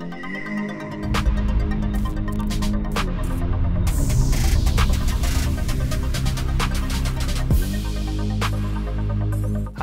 Hi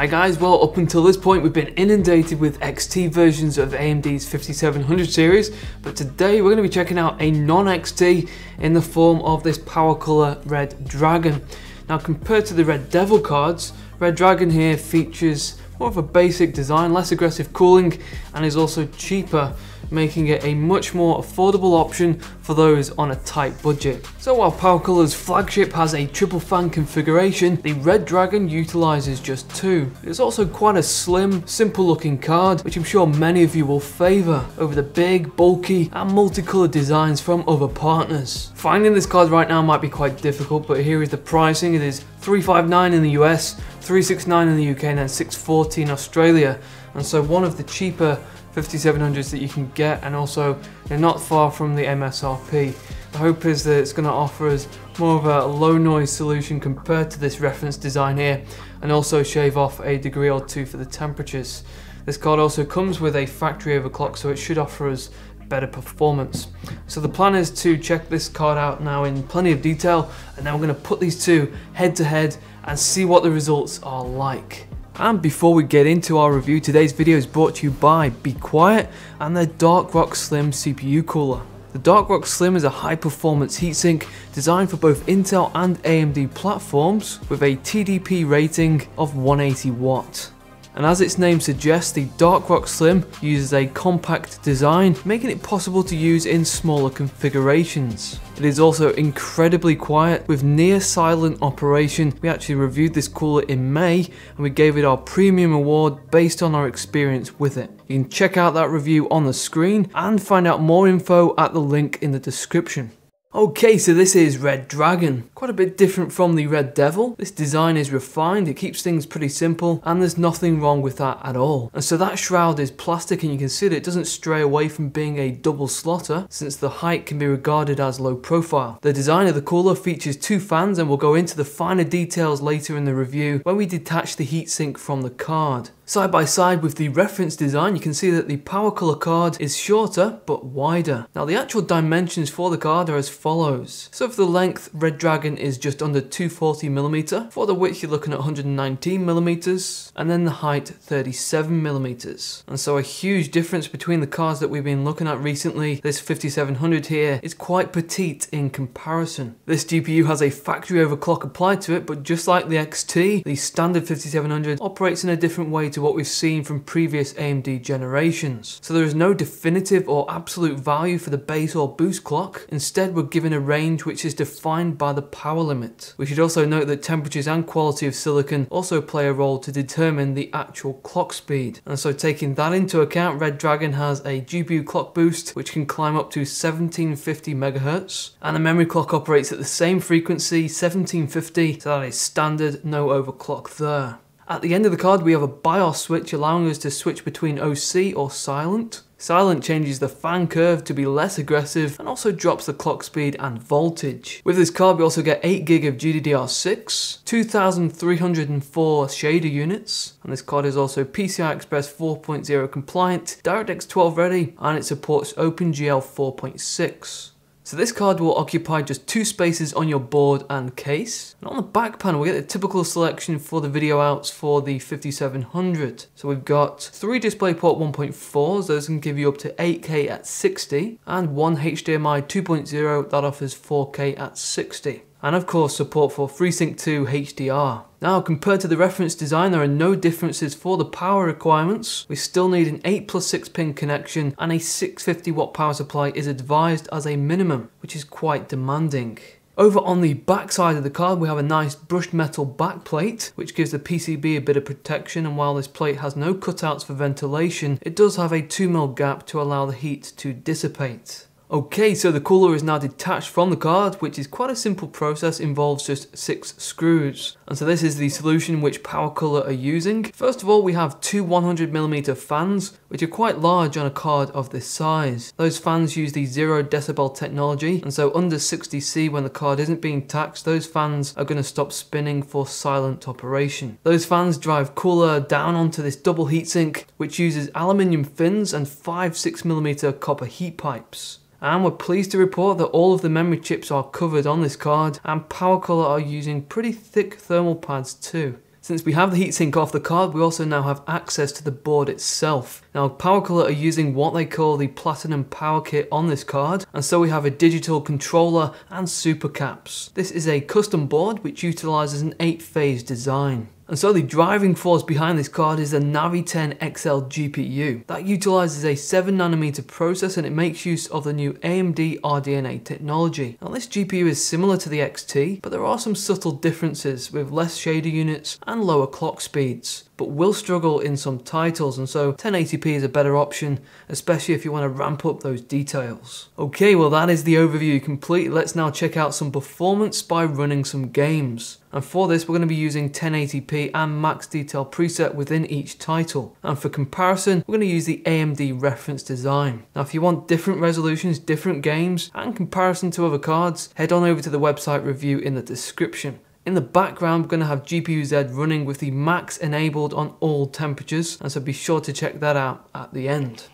guys, well up until this point we've been inundated with XT versions of AMD's 5700 series, but today we're going to be checking out a non-XT in the form of this PowerColor Red Dragon. Now compared to the Red Devil cards, Red Dragon here features more of a basic design, less aggressive cooling, and is also cheaper, making it a much more affordable option for those on a tight budget. So while PowerColor's flagship has a triple fan configuration, the Red Dragon utilizes just two. It's also quite a slim, simple looking card, which I'm sure many of you will favor over the big, bulky and multicolored designs from other partners. Finding this card right now might be quite difficult, but here is the pricing. It is $359 in the US, $369 in the UK, and then $640 in Australia. And so one of the cheaper 5700s that you can get, and also they're not far from the MSRP. The hope is that it's going to offer us more of a low noise solution compared to this reference design here, and also shave off a degree or two for the temperatures. This card also comes with a factory overclock, so it should offer us better performance. So the plan is to check this card out now in plenty of detail, and then we're going to put these two head to head and see what the results are like. And before we get into our review, today's video is brought to you by Be Quiet and their Dark Rock Slim CPU cooler. The Dark Rock Slim is a high performance heatsink designed for both Intel and AMD platforms with a TDP rating of 180 watt. And as its name suggests, the Dark Rock Slim uses a compact design, making it possible to use in smaller configurations. It is also incredibly quiet with near silent operation. We actually reviewed this cooler in May and we gave it our premium award based on our experience with it. You can check out that review on the screen and find out more info at the link in the description. Okay, so this is Red Dragon. Quite a bit different from the Red Devil. This design is refined, it keeps things pretty simple, and there's nothing wrong with that at all. And so that shroud is plastic, and you can see that it doesn't stray away from being a double slotter, since the height can be regarded as low profile. The design of the cooler features two fans, and we'll go into the finer details later in the review when we detach the heatsink from the card. Side by side with the reference design, you can see that the PowerColor card is shorter but wider. Now the actual dimensions for the card are as follows. So for the length, Red Dragon is just under 240mm. For the width, you're looking at 119mm, and then the height 37mm. And so a huge difference between the cards that we've been looking at recently. This 5700 here is quite petite in comparison. This GPU has a factory overclock applied to it, but just like the XT, the standard 5700 operates in a different way to what we've seen from previous AMD generations. So there is no definitive or absolute value for the base or boost clock. Instead, we're given a range which is defined by the power limit. We should also note that temperatures and quality of silicon also play a role to determine the actual clock speed. And so taking that into account, Red Dragon has a GPU clock boost which can climb up to 1750 MHz, and the memory clock operates at the same frequency, 1750, so that is standard, no overclock there. At the end of the card, we have a BIOS switch allowing us to switch between OC or silent. Silent changes the fan curve to be less aggressive and also drops the clock speed and voltage. With this card, we also get 8GB of GDDR6, 2304 shader units, and this card is also PCI Express 4.0 compliant, DirectX 12 ready, and it supports OpenGL 4.6. So this card will occupy just two spaces on your board and case. And on the back panel, we get the typical selection for the video outs for the 5700. So we've got three DisplayPort 1.4s, those can give you up to 8K at 60, and one HDMI 2.0 that offers 4K at 60. And of course support for FreeSync 2 HDR. Now compared to the reference design, there are no differences for the power requirements. We still need an 8+6 pin connection, and a 650 watt power supply is advised as a minimum, which is quite demanding. Over on the back side of the card, we have a nice brushed metal backplate, which gives the PCB a bit of protection, and while this plate has no cutouts for ventilation, it does have a 2mm gap to allow the heat to dissipate. Okay, so the cooler is now detached from the card, which is quite a simple process, involves just 6 screws. And so this is the solution which PowerColor are using. First of all, we have two 100mm fans, which are quite large on a card of this size. Those fans use the 0 decibel technology, and so under 60C when the card isn't being taxed, those fans are going to stop spinning for silent operation. Those fans drive cooler down onto this double heatsink, which uses aluminium fins and 5 6mm copper heat pipes. And we're pleased to report that all of the memory chips are covered on this card, and PowerColor are using pretty thick thermal pads too. Since we have the heatsink off the card, we also now have access to the board itself. Now PowerColor are using what they call the Platinum Power Kit on this card, and so we have a digital controller and super caps. This is a custom board which utilizes an 8-phase design. And so the driving force behind this card is the Navi 10 XL GPU. That utilizes a 7nm process, and it makes use of the new AMD RDNA technology. Now this GPU is similar to the XT, but there are some subtle differences with less shader units and lower clock speeds, but will struggle in some titles, and so 1080p is a better option, especially if you want to ramp up those details. Okay, well that is the overview complete. Let's now check out some performance by running some games. And for this, we're going to be using 1080p and max detail preset within each title. And for comparison, we're going to use the AMD reference design. Now, if you want different resolutions, different games, and comparison to other cards, head on over to the website review in the description. In the background, we're going to have GPU-Z running with the max enabled on all temperatures, and so be sure to check that out at the end.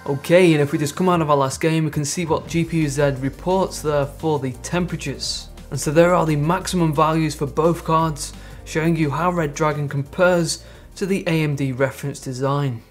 Okay, and if we just come out of our last game, we can see what GPU-Z reports there for the temperatures. And so there are the maximum values for both cards, showing you how Red Dragon compares to the AMD reference design.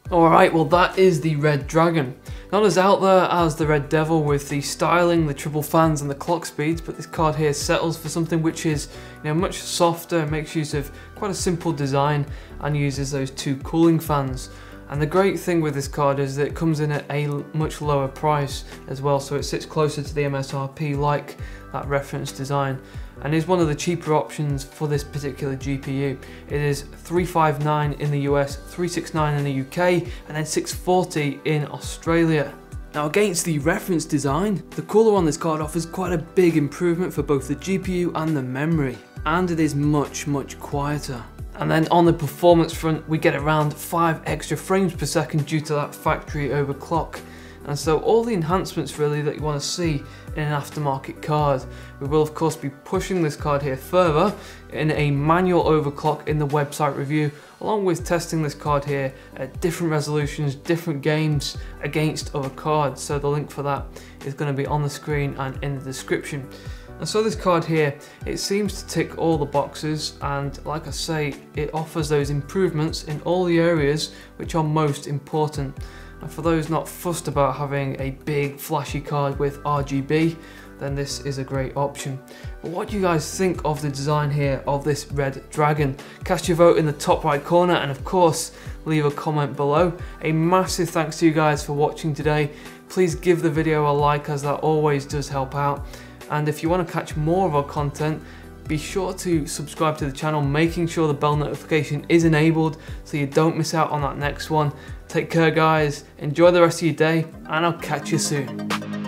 Alright, well that is the Red Dragon. Not as out there as the Red Devil with the styling, the triple fans and the clock speeds, but this card here settles for something which is much softer, makes use of quite a simple design and uses those two cooling fans. And the great thing with this card is that it comes in at a much lower price as well, so it sits closer to the MSRP like that reference design. and is one of the cheaper options for this particular GPU. It is $359 in the US, $369 in the UK, and then $640 in Australia. Now against the reference design, the cooler on this card offers quite a big improvement for both the GPU and the memory, and it is much quieter. And then on the performance front, we get around 5 extra frames per second due to that factory overclock. And so all the enhancements really that you want to see in an aftermarket card. We will of course be pushing this card here further in a manual overclock in the website review, along with testing this card here at different resolutions, different games against other cards. So the link for that is going to be on the screen and in the description. And so this card here, it seems to tick all the boxes, and like I say, it offers those improvements in all the areas which are most important. And for those not fussed about having a big flashy card with RGB, then this is a great option. But what do you guys think of the design here of this Red Dragon? Cast your vote in the top right corner, and of course leave a comment below. A massive thanks to you guys for watching today. Please give the video a like, as that always does help out. And if you want to catch more of our content, be sure to subscribe to the channel, making sure the bell notification is enabled so you don't miss out on that next one. Take care guys, enjoy the rest of your day, and I'll catch you soon.